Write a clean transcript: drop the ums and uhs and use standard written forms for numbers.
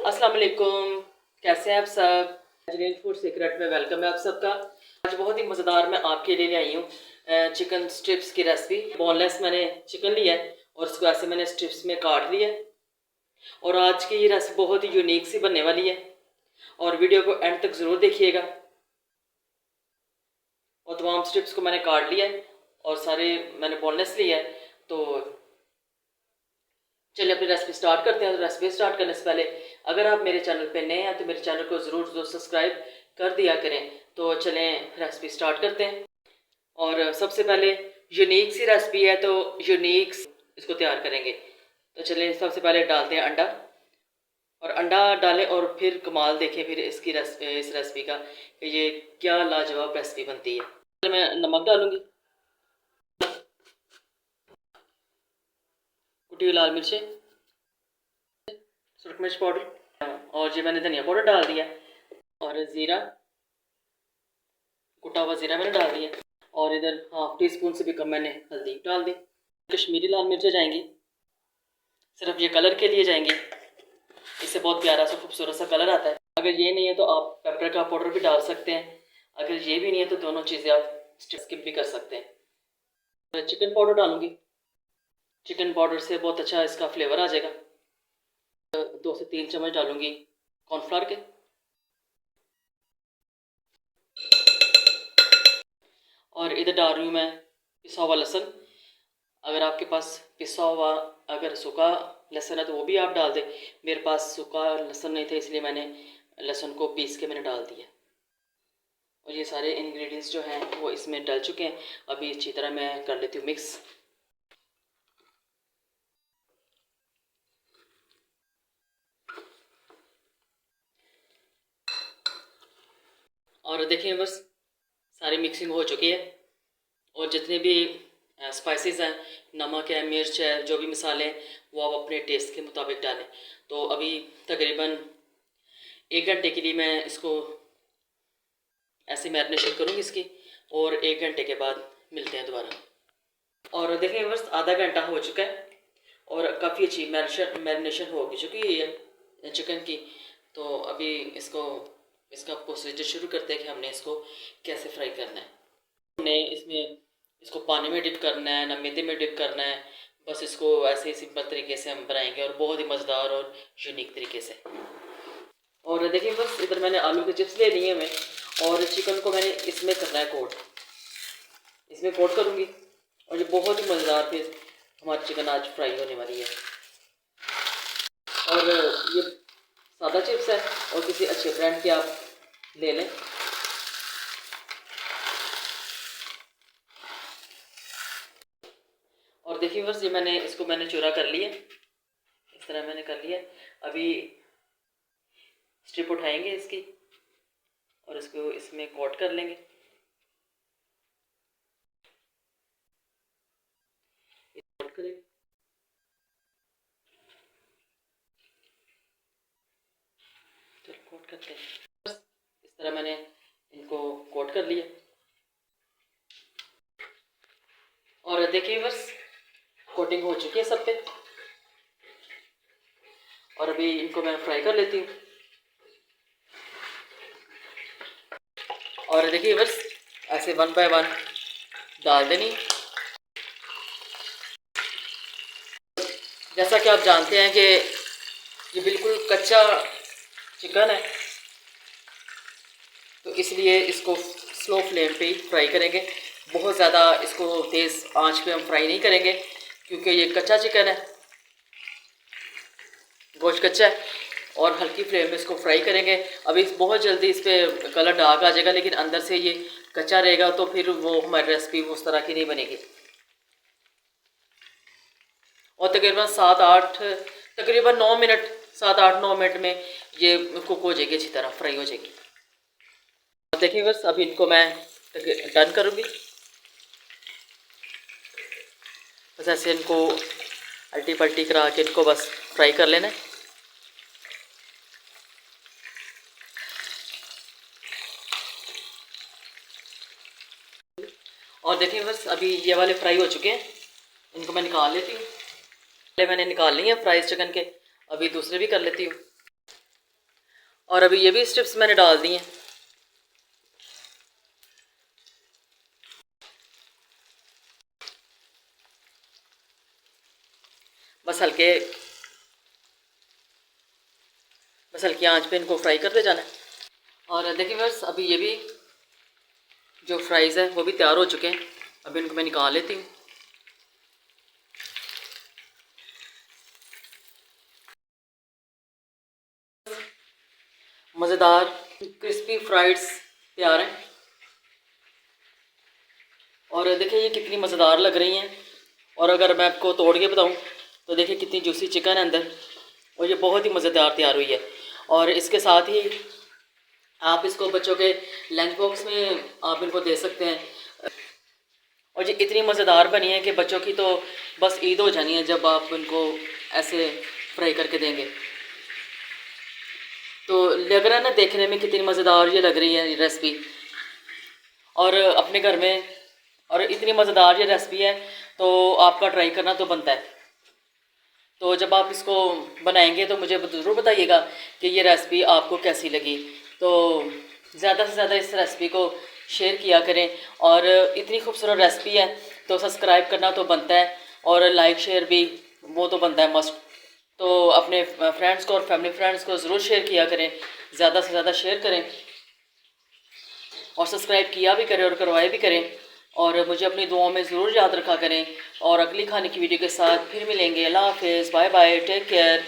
अस्सलाम वालेकुम, कैसे हैं आप सब। एंजलिन फूड सीक्रेट में वेलकम है आप सबका। आज बहुत ही मज़ेदार मैं आपके लिए आई हूँ चिकन स्ट्रिप्स की रेसिपी। बोनलेस मैंने चिकन लिया है और इसको ऐसे मैंने स्ट्रिप्स में काट लिया है। और आज की ये रेसिपी बहुत ही यूनिक सी बनने वाली है और वीडियो को एंड तक ज़रूर देखिएगा। और तमाम स्ट्रिप्स को मैंने काट लिया है और सारे मैंने बोनलेस लिया है। तो चलिए अपनी रेसिपी स्टार्ट करते हैं। तो रेसिपी स्टार्ट करने से पहले अगर आप मेरे चैनल पे नए हैं तो मेरे चैनल को ज़रूर सब्सक्राइब कर दिया करें। तो चलें रेसिपी स्टार्ट करते हैं। और सबसे पहले यूनिक सी रेसिपी है तो यूनिक इसको तैयार करेंगे। तो चलें सबसे पहले डालते हैं अंडा। और अंडा डालें और फिर कमाल देखें फिर इस रेसिपी का कि ये क्या लाजवाब रेसिपी बनती है। पहले मैं नमक डालूँगी, कुटी हुई लाल मिर्चें, सुरख मिर्च पाउडर और ये मैंने धनिया पाउडर डाल दिया और ज़ीरा, कुटा हुआ ज़ीरा मैंने डाल दिया। और इधर हाफ टी स्पून से भी कम मैंने हल्दी डाल दी। कश्मीरी लाल मिर्चें जाएंगी, सिर्फ ये कलर के लिए जाएंगी, इससे बहुत प्यारा सा खूबसूरत सा कलर आता है। अगर ये नहीं है तो आप पेपर का पाउडर भी डाल सकते हैं। अगर ये भी नहीं है तो दोनों चीज़ें आप स्किप भी कर सकते हैं। तो चिकन पाउडर डालूंगी, चिकन पाउडर से बहुत अच्छा इसका फ्लेवर आ जाएगा। 2 से 3 चम्मच डालूंगी कॉर्नफ्लावर के। और इधर डाल रही हूँ मैं पिसा हुआ लहसुन। अगर आपके पास पिसा हुआ अगर सूखा लहसुन है तो वो भी आप डाल दें। मेरे पास सूखा लहसुन नहीं था इसलिए मैंने लहसुन को पीस के मैंने डाल दिया। और ये सारे इंग्रेडिएंट्स जो हैं वो इसमें डल चुके हैं। अभी अच्छी तरह मैं कर लेती हूँ मिक्स। और देखिए बस सारी मिक्सिंग हो चुकी है। और जितने भी स्पाइसेस हैं, नमक है, मिर्च है, जो भी मसाले हैं वो आप अपने टेस्ट के मुताबिक डालें। तो अभी तकरीबन 1 घंटे के लिए मैं इसको ऐसे मैरिनेशन करूँगी इसकी। और 1 घंटे के बाद मिलते हैं दोबारा। और देखिए बस आधा घंटा हो चुका है और काफ़ी अच्छी मैरिनेशन हो चुकी है चिकन की। तो अभी इसका प्रोसीजर शुरू करते हैं कि हमने इसको कैसे फ्राई करना है। हमने इसको पानी में डिप करना है ना मैदे में डिप करना है। बस इसको ऐसे ही सिंपल तरीके से हम बनाएंगे और बहुत ही मज़ेदार और यूनिक तरीके से। और देखिए बस इधर मैंने आलू के चिप्स ले लिए मैं और चिकन को मैंने इसमें करना है कोट, इसमें कोट करूँगी। और ये बहुत ही मज़ेदार फिर हमारी चिकन आज फ्राई होने वाली है। और ये सादा चिप्स है और किसी अच्छे ब्रांड के आप ले लें। और देखिए बस ये मैंने चूरा कर लिया, इस तरह मैंने कर लिया। अभी स्ट्रिप उठाएंगे इसकी और इसको इसमें कोट कर लेंगे। कोट करेंगे, चलो कोट करते हैं। इस तरह मैंने इनको कोट कर लिया। और देखिए बस कोटिंग हो चुकी है सब पे। और अभी इनको मैं फ्राई कर लेती हूँ। और देखिए बस ऐसे 1 बाय 1 डाल देनी। जैसा कि आप जानते हैं कि ये बिल्कुल कच्चा चिकन है तो इसलिए इसको स्लो फ्लेम पे ही फ्राई करेंगे। बहुत ज़्यादा इसको तेज़ आंच पे हम फ्राई नहीं करेंगे क्योंकि ये कच्चा चिकन है, गोश्त कच्चा है। और हल्की फ्लेम में इसको फ्राई करेंगे। अभी बहुत जल्दी इस पर कलर डार्क आ जाएगा लेकिन अंदर से ये कच्चा रहेगा तो फिर वो हमारी रेसिपी उस तरह की नहीं बनेगी। और तकरीबन 9 मिनट 7-8-9 मिनट में ये कुक हो जाएगी, अच्छी तरह फ्राई हो जाएगी। देखिए बस अभी इनको मैं डन करूँगी। बस ऐसे इनको अल्टी पल्टी करा के इनको बस फ्राई कर लेना है। और देखिए बस अभी ये वाले फ्राई हो चुके हैं, इनको मैं निकाल लेती हूँ। पहले मैंने निकाल ली है फ्राइज चिकन के, अभी दूसरे भी कर लेती हूँ। और अभी ये भी स्ट्रिप्स मैंने डाल दी हैं। बस हल्की आंच पे इनको फ्राई करते जाना है। और देखिए बस अभी ये भी जो फ्राइज़ है वो भी तैयार हो चुके हैं। अभी इनको मैं निकाल लेती हूँ। मज़ेदार क्रिस्पी फ्राइड्स तैयार हैं। और देखिए ये कितनी मज़ेदार लग रही हैं। और अगर मैं आपको तोड़ के बताऊँ तो देखिए कितनी जूसी चिकन है अंदर, और ये बहुत ही मज़ेदार तैयार हुई है। और इसके साथ ही आप इसको बच्चों के लंच बॉक्स में आप इनको दे सकते हैं। और ये इतनी मज़ेदार बनी है कि बच्चों की तो बस ईद हो जानी है जब आप इनको ऐसे फ्राई करके देंगे। तो लग रहा है ना देखने में कितनी मज़ेदार ये लग रही है ये रेसिपी। और अपने घर में और इतनी मज़ेदार ये रेसिपी है तो आपका ट्राई करना तो बनता है। तो जब आप इसको बनाएंगे तो मुझे ज़रूर बताइएगा कि ये रेसिपी आपको कैसी लगी। तो ज़्यादा से ज़्यादा इस रेसिपी को शेयर किया करें। और इतनी खूबसूरत रेसिपी है तो सब्सक्राइब करना तो बनता है, और लाइक शेयर भी वो तो बनता है मस्ट। तो अपने फ्रेंड्स को और फैमिली फ्रेंड्स को ज़रूर शेयर किया करें, ज़्यादा से ज़्यादा शेयर करें, और सब्सक्राइब किया भी करें और करवाए भी करें। और मुझे अपनी दुआओं में ज़रूर याद रखा करें। और अगली खाने की वीडियो के साथ फिर मिलेंगे। अल्लाह हाफ़िज़, बाय बाय, टेक केयर।